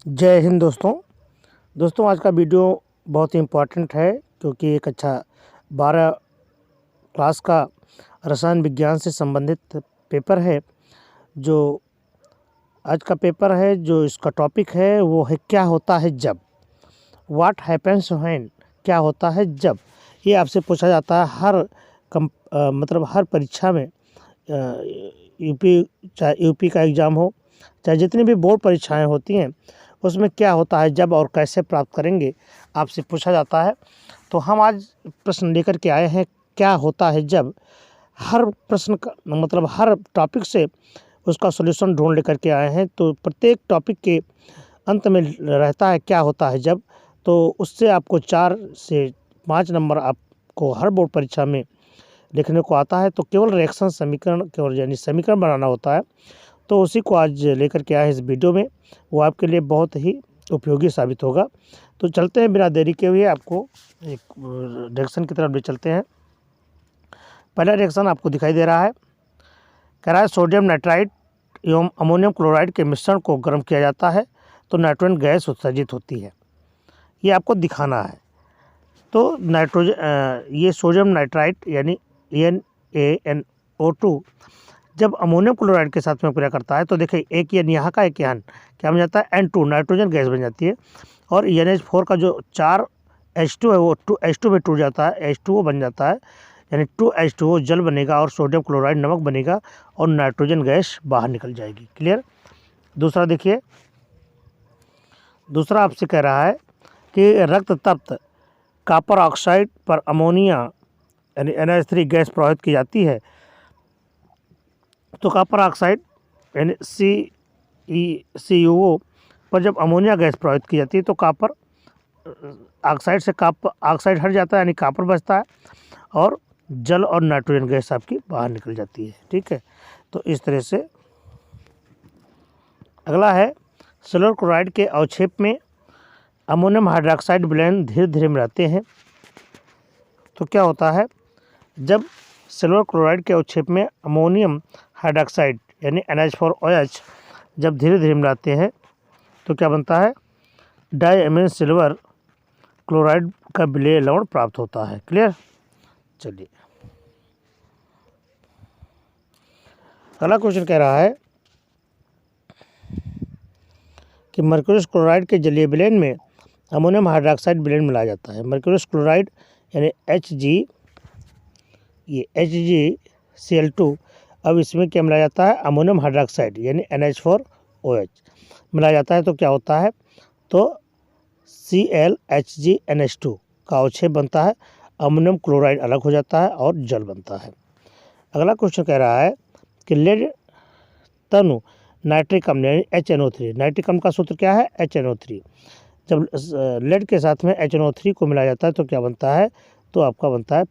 जय हिंद दोस्तों आज का वीडियो बहुत ही इम्पोर्टेंट है क्योंकि एक अच्छा 12 क्लास का रसायन विज्ञान से संबंधित पेपर है। जो आज का पेपर है, जो इसका टॉपिक है वो है क्या होता है जब, व्हाट हैपेंस व्हेन, क्या होता है जब। ये आपसे पूछा जाता है हर हर परीक्षा में। चाहे यूपी का एग्ज़ाम हो, चाहे जितनी भी बोर्ड परीक्षाएं होती हैं, उसमें क्या होता है जब और कैसे प्राप्त करेंगे, आपसे पूछा जाता है। तो हम आज प्रश्न लेकर के आए हैं क्या होता है जब। हर प्रश्न का हर टॉपिक से उसका सॉल्यूशन ढूंढ लेकर के आए हैं। तो प्रत्येक टॉपिक के अंत में रहता है क्या होता है जब। तो उससे आपको 4 से 5 नंबर आपको हर बोर्ड परीक्षा में लिखने को आता है। तो केवल रिएक्शन समीकरण, केवल यानी समीकरण बनाना होता है। तो उसी को आज लेकर के आए इस वीडियो में, वो आपके लिए बहुत ही उपयोगी साबित होगा। तो चलते हैं बिना देरी के हुए, आपको एक रिएक्शन की तरफ ले चलते हैं। पहला रिएक्शन आपको दिखाई दे रहा है, कह रहा है सोडियम नाइट्राइड एवं अमोनियम क्लोराइड के मिश्रण को गर्म किया जाता है तो नाइट्रोजन गैस उत्सर्जित होती है। ये आपको दिखाना है। तो ये सोडियम नाइट्राइड यानी NaNO2 जब अमोनियम क्लोराइड के साथ में प्रक्रिया करता है तो देखिए एक एन यहाँ का एक यहाँ क्या बन जाता है, N2 नाइट्रोजन गैस बन जाती है। और NH4 का जो 4 H2 है वो H2 में टूट जाता है, H2O बन जाता है, यानी 2H2O जल बनेगा और सोडियम क्लोराइड नमक बनेगा और नाइट्रोजन गैस बाहर निकल जाएगी। क्लियर। दूसरा देखिए, दूसरा आपसे कह रहा है कि रक्त तप्त कॉपर ऑक्साइड पर अमोनिया यानी NH3 गैस प्रवाहित की जाती है। तो कॉपर ऑक्साइड यानी CuO पर जब अमोनिया गैस प्रवाहित की जाती है तो कॉपर ऑक्साइड से कॉपर ऑक्साइड हट जाता है, यानी कॉपर बचता है और जल और नाइट्रोजन गैस आपकी बाहर निकल जाती है। ठीक है, तो इस तरह से। अगला है सिल्वर क्लोराइड के अवक्षेप में अमोनियम हाइड्रोक्साइड विलयन धीरे धीरे मिलाते हैं। तो क्या होता है जब सिल्वर क्लोराइड के अवक्षेप में अमोनियम हाइड्रोक्साइड यानी NH4OH जब धीरे धीरे मिलाते हैं तो क्या बनता है, डायमीन सिल्वर क्लोराइड का विलेय लवण प्राप्त होता है। क्लियर। चलिए, अगला क्वेश्चन कह रहा है कि मर्क्यूरियस क्लोराइड के जलीय विलयन में अमोनियम हाइड्रोक्साइड विलयन मिलाया जाता है। मर्क्यूरियस क्लोराइड यानी ये HgCl2, अब इसमें क्या मिलाया जाता है, अमोनियम हाइड्रोक्साइड यानी NH4OH मिलाया जाता है। तो क्या होता है, तो ClHgNH2 का अवक्षेप बनता है, अमोनियम क्लोराइड अलग हो जाता है और जल बनता है। अगला क्वेश्चन कह रहा है कि लेड तनु नाइट्रिक अम्ल यानी HNO3, नाइट्रिक अम्ल का सूत्र क्या है, HNO3। जब लेड के साथ में HNO3 को मिलाया जाता है तो क्या बनता है, तो आपका बनता है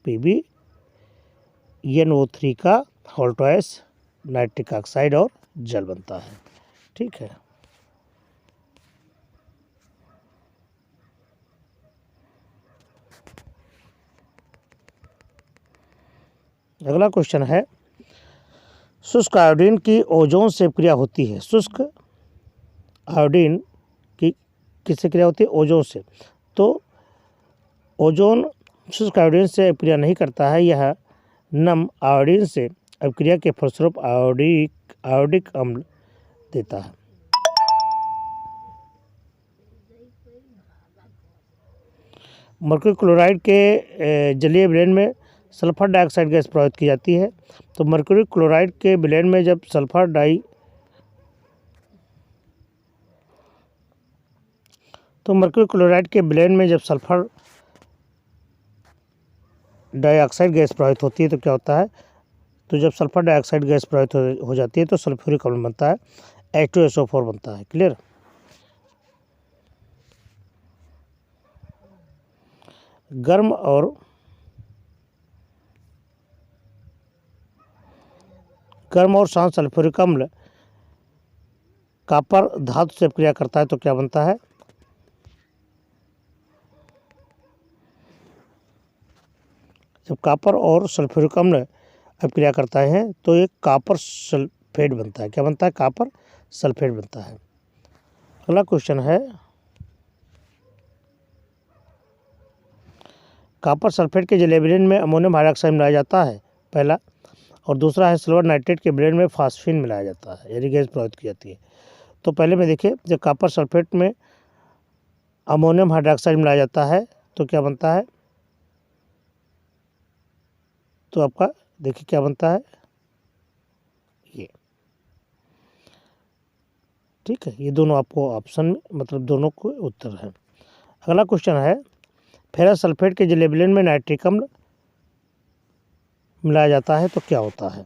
PbNO3 का होल ट्वाइस नाइट्रिक ऑक्साइड और जल बनता है। ठीक है। अगला क्वेश्चन है, शुष्क आयोडीन की ओजोन से क्रिया होती है। शुष्क आयोडीन की किससे क्रिया होती है, ओजोन से। तो ओजोन शुष्क आयोडीन से क्रिया नहीं करता है, यह नम आयोडीन से अभिक्रिया के फलस्वरूप आयोडिक अम्ल देता है। मर्क्यूरी क्लोराइड के जलीय विलयन में सल्फर डाइऑक्साइड गैस प्रवाहित की जाती है। तो मर्क्यूरी क्लोराइड के विलयन में जब सल्फर डाइऑक्साइड गैस प्रवाहित होती है तो क्या होता है, तो जब सल्फर डाइऑक्साइड गैस प्रवाहित हो जाती है तो सल्फ्यूरिक अम्ल बनता है, H2SO4 बनता है। क्लियर। गर्म और शांत सल्फ्यूरिक अम्ल कॉपर धातु से क्रिया करता है तो क्या बनता है, जब कॉपर और सल्फ्यूरिक अम्ल अभिक्रिया करता है तो एक कॉपर सल्फेट बनता है। क्या बनता है, कॉपर सल्फेट बनता है। अगला क्वेश्चन है, कॉपर सल्फेट के जिलेब्रेन में अमोनियम हाइड्रोक्साइड मिलाया जाता है, पहला। और दूसरा है सिल्वर नाइट्रेट के ब्लेंड में फास्फिन मिलाया जाता है, यानी गैस प्रभावित की जाती है। तो पहले में देखिए, जब कॉपर सल्फेट में अमोनियम हाइड्रोक्साइड मिलाया जाता है तो क्या बनता है, तो आपका देखिए क्या बनता है, ये, ठीक है। ये दोनों आपको ऑप्शन में, मतलब दोनों को उत्तर है। अगला क्वेश्चन है, फेरस सल्फेट के जिलेब्रेन में नाइट्रिक अम्ल मिलाया जाता है तो क्या होता है।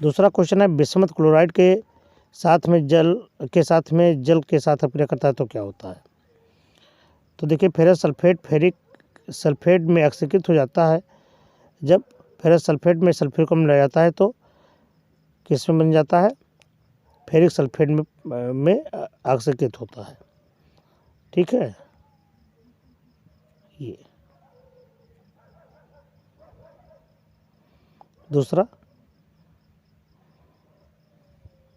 दूसरा क्वेश्चन है, बिस्मथ क्लोराइड के साथ में जल के साथ अभिक्रिया करता है तो क्या होता है। तो देखिए, फेरस सल्फेट फेरिक सल्फेट में ऑक्सीकृत हो जाता है। जब फेरस सल्फेट में सल्फ्यूरिक अम्ल मिलाया जाता है तो किस में बन जाता है, फेरिक सल्फेट में ऑक्सीकृत होता है, ठीक है। ये दूसरा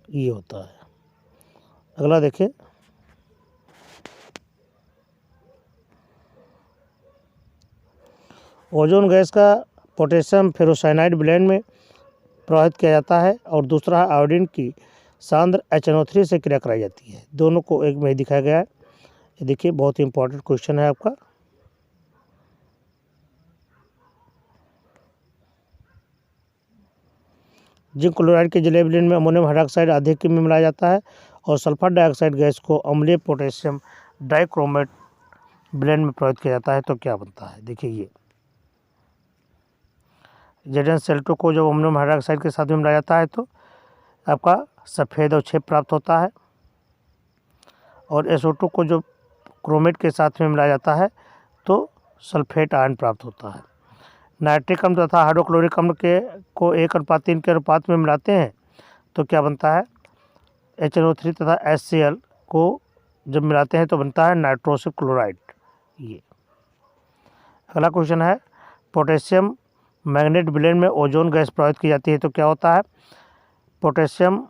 ये होता है। अगला देखिए, ओजोन गैस का पोटेशियम फेरोसाइनाइड ब्लेंड में प्रवाहित किया जाता है, और दूसरा है आयोडीन की सांद्र HNO3 से क्रिया कराई जाती है। दोनों को एक में ही दिखाया गया है। ये देखिए, बहुत ही इंपॉर्टेंट क्वेश्चन है आपका। जिंक क्लोराइड के जिलेब्रेन में अमोनियम हाइड्रोक्साइड अधिक में मिलाया जाता है, और सल्फर डाइऑक्साइड गैस को अम्लीय पोटेशियम डाइक्रोमेट ब्लेंड में प्रवाहित किया जाता है तो क्या बनता है। देखिए, ये ZnCl2 को जब अमोनियम हाइड्रोक्साइड के साथ में मिलाया जाता है तो आपका सफ़ेद अवक्षेप प्राप्त होता है, और SO2 को जब क्रोमेट के साथ में मिलाया जाता है तो सल्फेट आयन प्राप्त होता है। नाइट्रिक अम्ल तथा हाइड्रोक्लोरिक अम्ल को 1:3 के अनुपात में मिलाते हैं तो क्या बनता है, HNO3 तथा HCl को जब मिलाते हैं तो बनता है नाइट्रोसिक क्लोराइड। ये अगला क्वेश्चन है, पोटेशियम मैग्नेट ब्लेंड में ओजोन गैस प्रवाहित की जाती है तो क्या होता है। पोटेशियम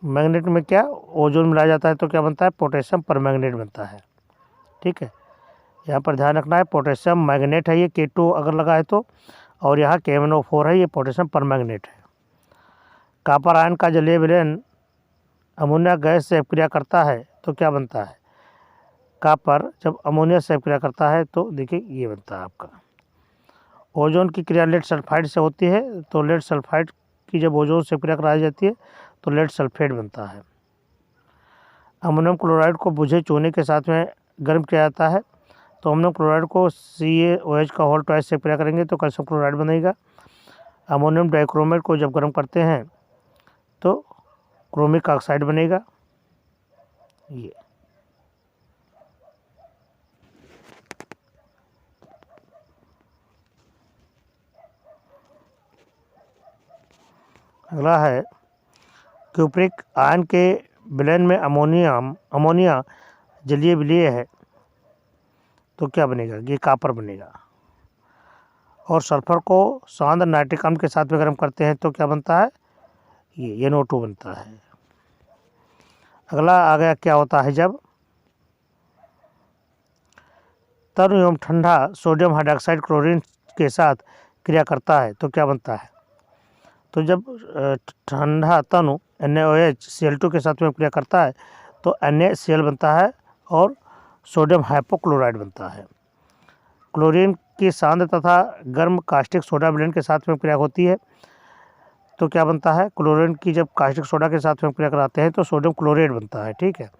मैग्नेट में क्या ओजोन मिलाया जाता है तो क्या बनता है, पोटेशियम परमैंगनेट बनता है, ठीक है। यहाँ पर ध्यान रखना है, पोटेशियम मैग्नेट है ये, K2 अगर लगा है तो, और यहाँ KMnO4 है, ये पोटेशियम परमैंगनेट है। कॉपर आयन का जलीय विलयन अमोनिया गैस से अभिक्रिया करता है तो क्या बनता है। कॉपर जब अमोनिया से अभिक्रिया करता है तो देखिए ये बनता है आपका। ओजोन की क्रिया लेड सल्फाइड से होती है, तो लेड सल्फाइड की जब ओजोन से क्रिया कराई जाती है तो लेड सल्फेट बनता है। अमोनियम क्लोराइड को बुझे चूने के साथ में गर्म किया जाता है, तो अमोनियम क्लोराइड को CaOH का होल ट्वाइस से क्रिया करेंगे तो कैल्शियम क्लोराइड बनेगा। अमोनियम डाइक्रोमेट को जब गर्म करते हैं तो क्रोमिक ऑक्साइड बनेगा। ये अगला है, क्यूप्रिक आयन के विलयन में अमोनिया जलीय विलीय है तो क्या बनेगा, ये कॉपर बनेगा। और सल्फर को सांद्र नाइट्रिक अम्ल के साथ में गर्म करते हैं तो क्या बनता है, ये NO2 बनता है। अगला आ गया, क्या होता है जब तरल एवं ठंडा सोडियम हाइड्रोक्साइड क्लोरीन के साथ क्रिया करता है तो क्या बनता है। तो जब ठंडा तनु NaOH Cl2 के साथ में क्रिया करता है तो NaCl बनता है और सोडियम हाइपोक्लोराइड बनता है। क्लोरीन की सांद्र तथा गर्म कास्टिक सोडा ब्लेंड के साथ में क्रिया होती है तो क्या बनता है। क्लोरीन की जब कास्टिक सोडा के साथ में क्रिया कराते हैं तो सोडियम क्लोराइड बनता है, ठीक है।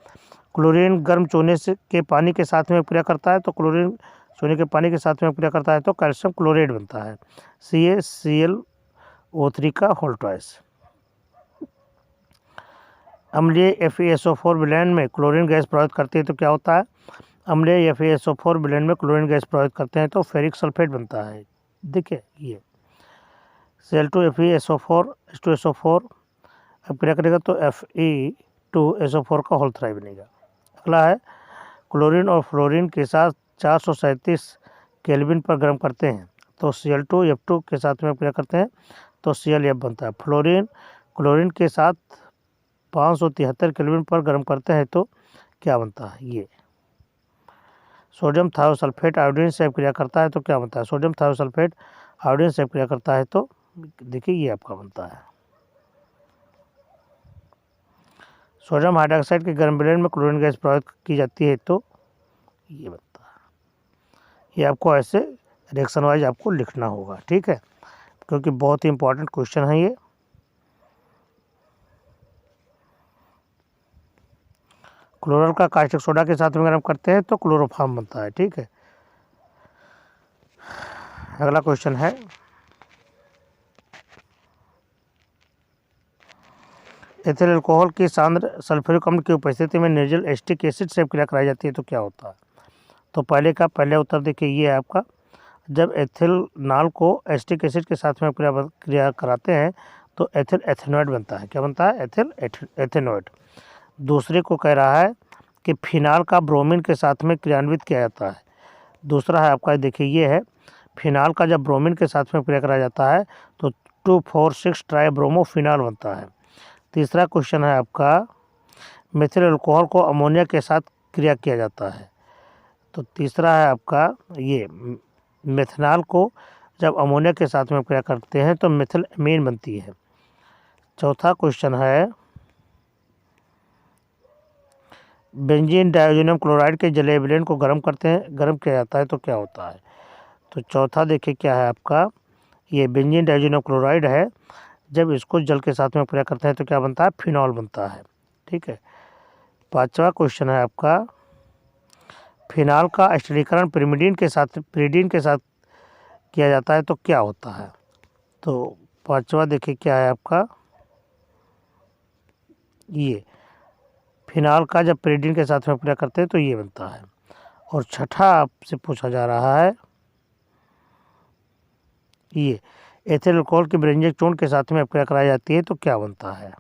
क्लोरीन गर्म चूने से के पानी के साथ में क्रिया करता है तो क्लोरीन चूने के पानी के साथ में क्रिया करता है तो कैल्शियम क्लोराइड बनता है, CaClO3 का होल ट्वाइस। अम्लीय FeSO4 ब्लेंड में क्लोरीन गैस प्रवाहित करती है तो क्या होता है। अम्लीय FeSO4 ब्लेंड में क्लोरीन गैस प्रवाहित करते हैं तो फेरिक सल्फेट बनता है। देखिए, ये Cl2FeSO4 H2SO4 अब क्रिया करेगा तो Fe2SO4 का होल थ्राई बनेगा। अगला है, क्लोरीन और फ्लोरीन के साथ 437 केल्विन पर गर्म करते हैं तो Cl2F2 के साथ में क्रिया करते हैं तो ClF बनता है। क्लोरीन के साथ 573 केल्विन पर गर्म करते हैं तो क्या बनता है? ये सोडियम थायोसल्फेट आयोडीन से क्रिया करता है तो क्या बनता है? सोडियम थायोसल्फेट आयोडीन से क्रिया करता है तो देखिए ये आपका बनता है। सोडियम हाइड्रोक्साइड के गर्म ब्लेंड में क्लोरीन गैस प्रवाहित की जाती है तो ये बनता है। ये आपको ऐसे रिएक्शन वाइज आपको लिखना होगा, ठीक है, क्योंकि बहुत ही इंपॉर्टेंट क्वेश्चन है ये। क्लोरल का कास्टिक सोडा के साथ में गर्म करते हैं तो क्लोरोफॉर्म बनता है, ठीक है। अगला क्वेश्चन है, एथिल अल्कोहल की सांद्र सल्फ्यूरिक अम्ल की उपस्थिति में निर्जल एसिटिक एसिड से क्रिया कराई जाती है तो क्या होता है? तो पहले उत्तर देखिए ये है आपका। जब एथिलनाल को एसिटिक एसिड के साथ में क्रिया कराते हैं तो एथिल एथेनॉइड बनता है। क्या बनता है? एथिल एथेनॉइड। दूसरे को कह रहा है कि फिनाल का ब्रोमीन के साथ में क्रियान्वित किया जाता है। दूसरा है आपका, देखिए ये है, फिनाल का जब ब्रोमीन के साथ में क्रिया कराया जाता है तो 2,4,6 ट्राइब्रोमोफिनाल बनता है। तीसरा क्वेश्चन है आपका, मेथिल अल्कोहल को अमोनिया के साथ क्रिया किया जाता है तो तीसरा है आपका ये, मेथनॉल को जब अमोनिया के साथ में क्रिया करते हैं तो मेथिल अमीन बनती है। चौथा क्वेश्चन है, बेंजीन डाइज़ोनियम क्लोराइड के जलीय विलयन को गर्म किया जाता है तो क्या होता है? तो चौथा देखिए क्या है आपका, ये बेंजीन डाइज़ोनियम क्लोराइड है, जब इसको जल के साथ में क्रिया करते हैं तो क्या बनता है? फिनॉल बनता है, ठीक है। पांचवा क्वेश्चन है आपका, फिनाल का अस्थिरीकरण पिरिमिडीन के साथ किया जाता है तो क्या होता है? तो पांचवा देखिए क्या है आपका, ये फिनाल का जब पिरिमिडीन के साथ में क्रिया करते हैं तो ये बनता है। और छठा आपसे पूछा जा रहा है, ये एथिल अल्कोहल की ब्रेंजेक चूर्ण के साथ में क्रिया कराई जाती है तो क्या बनता है?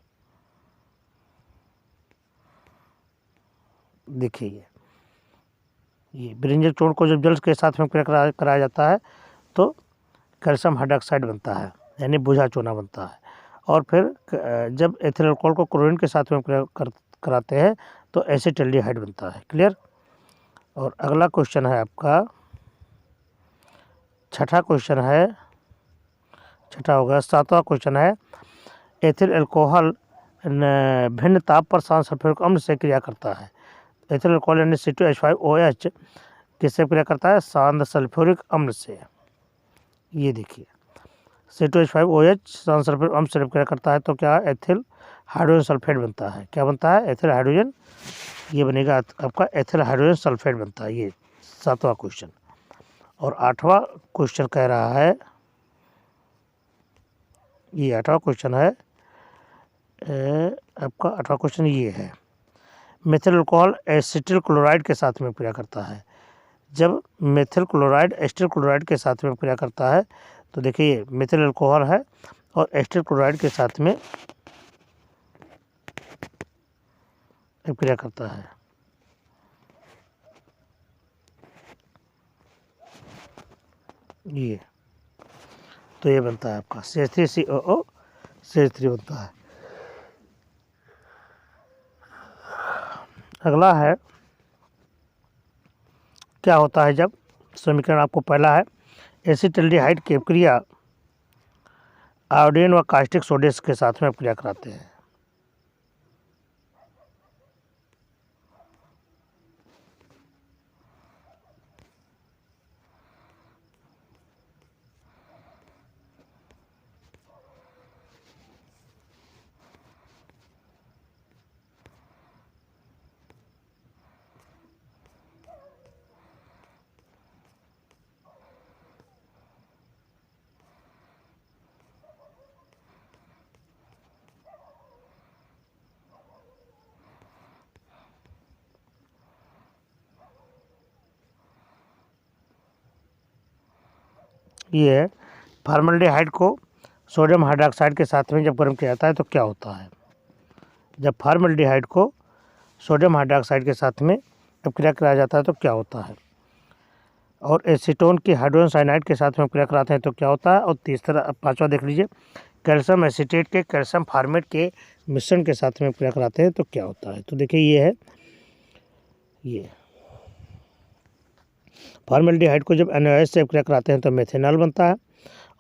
देखिए ये ब्रेंजेक चूर्ण को जब जल के साथ में क्रिया कराया जाता है तो कैल्शियम हाइड्रोक्साइड बनता है, यानी बुझा चूना बनता है। और फिर जब एथिल अल्कोहल को क्लोरीन के साथ में कराते हैं तो एसिटाल्डिहाइड बनता है। क्लियर? और अगला क्वेश्चन है आपका, छठा हो गया। सातवां क्वेश्चन है, एथिल अल्कोहल भिन्न ताप पर सांद्र सल्फ्यूरिक अम्ल से क्रिया करता है। एथिल अल्कोहल यानी C2H5OH किससे क्रिया करता है? सांद्र सल्फ्यूरिक अम्ल से। ये देखिए C2H5OH सांद्र सल्फ्यूरिक अम्ल से क्रिया करता है तो क्या? एथिल हाइड्रोजन सल्फेट बनता है। क्या बनता है? एथिल हाइड्रोजन, ये बनेगा आपका एथिल हाइड्रोजन सल्फेट बनता है। ये सातवां क्वेश्चन। और आठवां क्वेश्चन कह रहा है, ये आठवां क्वेश्चन है आपका, आठवां क्वेश्चन ये है, मेथिल अल्कोहल एसिटिल क्लोराइड के साथ में क्रिया करता है। जब मेथिल क्लोराइड एसिटिल क्लोराइड के साथ में क्रिया करता है तो देखिए ये मेथिल अल्कोहल है और एसिटिल क्लोराइड के साथ में क्रिया करता है। ये तो ये बनता है आपका CH3COO CH3 बनता है। अगला है, क्या होता है जब, समीकरण आपको पहला है, एसिटाल्डिहाइड की क्रिया आयोडीन व कास्टिक सोडे के साथ में क्रिया कराते हैं। ये है, फॉर्मल्डिहाइड को सोडियम हाइड्रोक्साइड के साथ में जब गर्म किया जाता है तो क्या होता है? जब फॉर्मल्डिहाइड को सोडियम हाइड्रोक्साइड के साथ में जब क्रिया कराया जाता है तो क्या होता है? और एसीटोन की हाइड्रोजन साइनाइड के साथ में प्रक्रिया कराते हैं तो क्या होता है। और तीसरा, पांचवा देख लीजिए, कैल्शियम एसीटेट के कैल्शियम फार्मेट के मिश्रण के साथ में प्रक्रिया कराते हैं तो क्या होता है। तो देखिए ये है, ये फॉर्मेल्डिहाइड को जब NaOH से प्रक्रिया कराते हैं तो मेथेनॉल बनता है,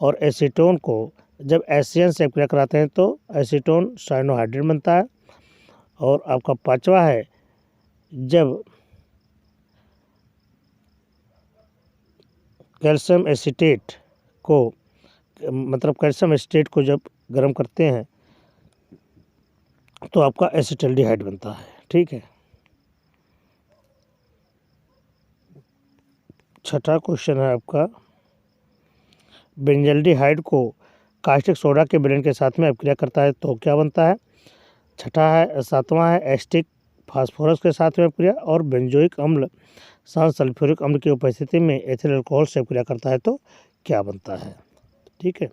और एसीटोन को जब एसियन से प्रक्रिया कराते हैं तो एसीटोन साइनोहाइड्रेट बनता है। और आपका पांचवा है, जब कैल्शियम एसीटेट को, मतलब कैल्शियम एसीटेट को जब गर्म करते हैं तो आपका एसिटल्डिहाइड बनता है। ठीक है। छठा क्वेश्चन है आपका, बेंजल्डिहाइड को कास्टिक सोडा के विलयन के साथ में अपक्रिया करता है तो क्या बनता है। सातवां है, एस्टिक फास्फोरस के साथ में अपक्रिया और बेंजोइक अम्ल सांस सल्फ्यूरिक अम्ल की उपस्थिति में एथिल अल्कोहल से अपक्रिया करता है तो क्या बनता है। ठीक है।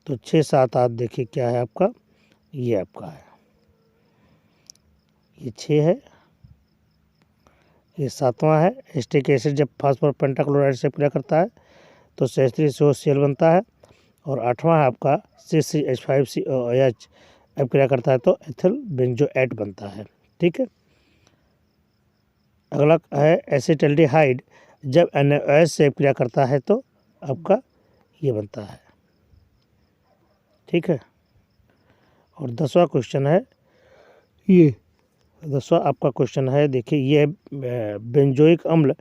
तो 6, 7, 8 देखिए क्या है आपका, ये आपका है, ये 6 है, ये 7वां है, एस्टिक एसिड जब फास्फोरस पेंटाक्लोराइड से अपक्रिया करता है तो CH3COCl बनता है। और 8वां है आपका CCH5COOH अपक्रिया करता है तो एथिल बेंजोएट बनता है। ठीक है। अगला है एसिटल्डिहाइड जब NaOH से अपक्रिया करता है तो आपका ये बनता है। ठीक है। और 10वां क्वेश्चन है, ये 10वां आपका क्वेश्चन है, देखिए ये बेंजोइक अम्ल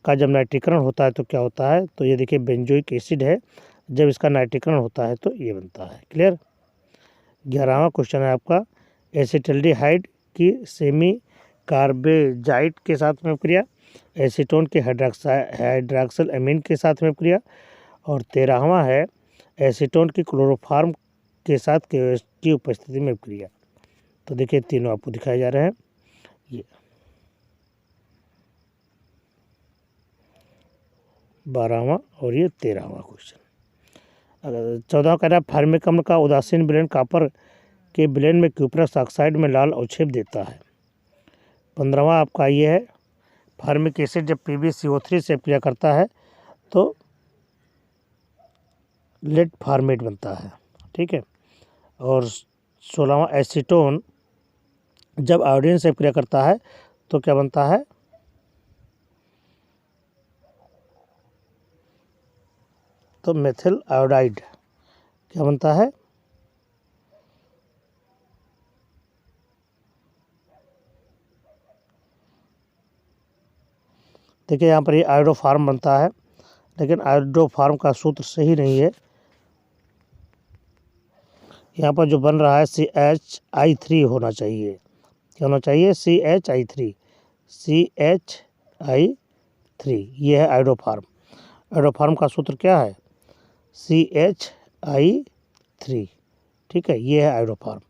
का जब नाइट्रीकरण होता है तो क्या होता है। तो ये देखिए बेंजोइक एसिड है, जब इसका नाइट्रीकरण होता है तो ये बनता है। क्लियर। 11वां क्वेश्चन है आपका, एसिटल्डिहाइड की सेमी कार्बेजाइट के साथ में अपक्रिया, एसीटोन के हाइड्रॉक्सिल अमीन के साथ में अपक्रिया। और 13वां है, एसीटोन की क्लोरोफार्म के साथ KOH की उपस्थिति में अपक्रिया। तो देखिए तीनों आपको दिखाए जा रहे हैं। ये 12वां और ये 13वां क्वेश्चन। अगर 14वां कह रहा है, फार्मिक अम्ल का उदासीन विलयन कॉपर के विलयन में क्यूप्रस ऑक्साइड में लाल अवक्षेप देता है। 15वां आपका ये है, फार्मिक एसिड जब PbCO3 से अपक्रिया करता है तो लेड फार्मेट बनता है। ठीक है। और 16वां, एसीटोन जब आयोडीन से अपक्रिया करता है तो क्या बनता है, तो मेथिल आयोडाइड क्या बनता है। देखिए यहाँ पर ये आयोडोफार्म बनता है, लेकिन आयोडोफार्म का सूत्र सही नहीं है। यहाँ पर जो बन रहा है CHI3 होना चाहिए। क्या होना चाहिए, CHI3, CHI3, ये है आयोडोफार्म। आयोडोफार्म का सूत्र क्या है, CHI3। ठीक है, ये है आयोडोफार्म।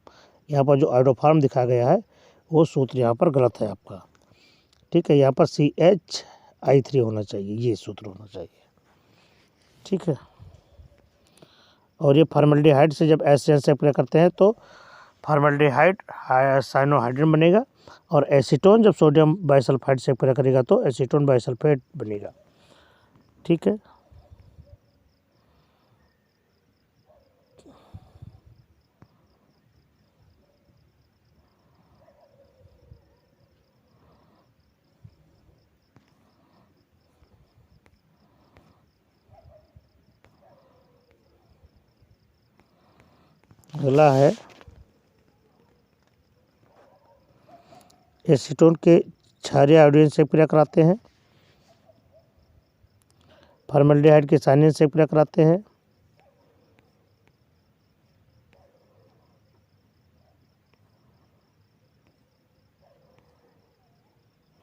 यहाँ पर जो आयोडोफार्म दिखा गया है वो सूत्र यहाँ पर गलत है आपका। ठीक है, यहाँ पर CHI3 होना चाहिए, ये सूत्र होना चाहिए। ठीक है। और ये फॉर्मल्डिहाइड से जब एसियन से अपक्रिया करते हैं तो फॉर्मल्डिहाइड साइनोहाइड्रेट बनेगा, और एसीटोन जब सोडियम बाइसल्फाइड से अपक्रिया करेगा तो एसीटोन बाइसल्फेट बनेगा। ठीक है। अगला है, एसीटोन के क्षारीय आयोडीन से अपक्रिया कराते हैं, फॉर्मल्डिहाइड के साइनिन से अपक्रिया कराते हैं,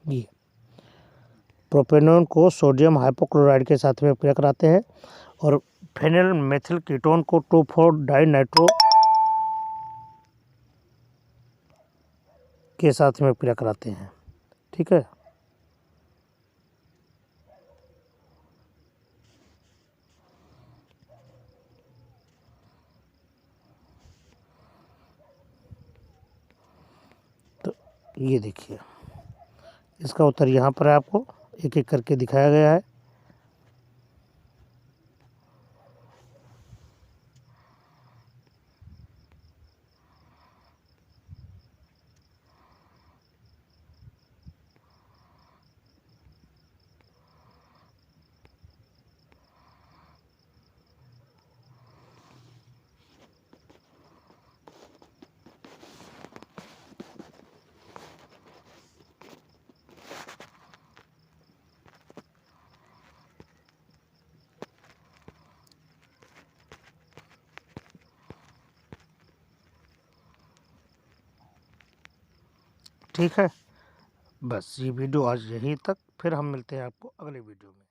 ये प्रोपेनॉन को सोडियम हाइपोक्लोराइड के साथ में अपक्रिया कराते हैं, और फेनिल मेथिल कीटोन को 2,4-डाइनाइट्रो के साथ में अपक्रिया कराते हैं। ठीक है। तो ये देखिए इसका उत्तर यहाँ पर है, आपको एक एक करके दिखाया गया है। ठीक है। बस ये वीडियो आज यहीं तक, फिर हम मिलते हैं आपको अगले वीडियो में।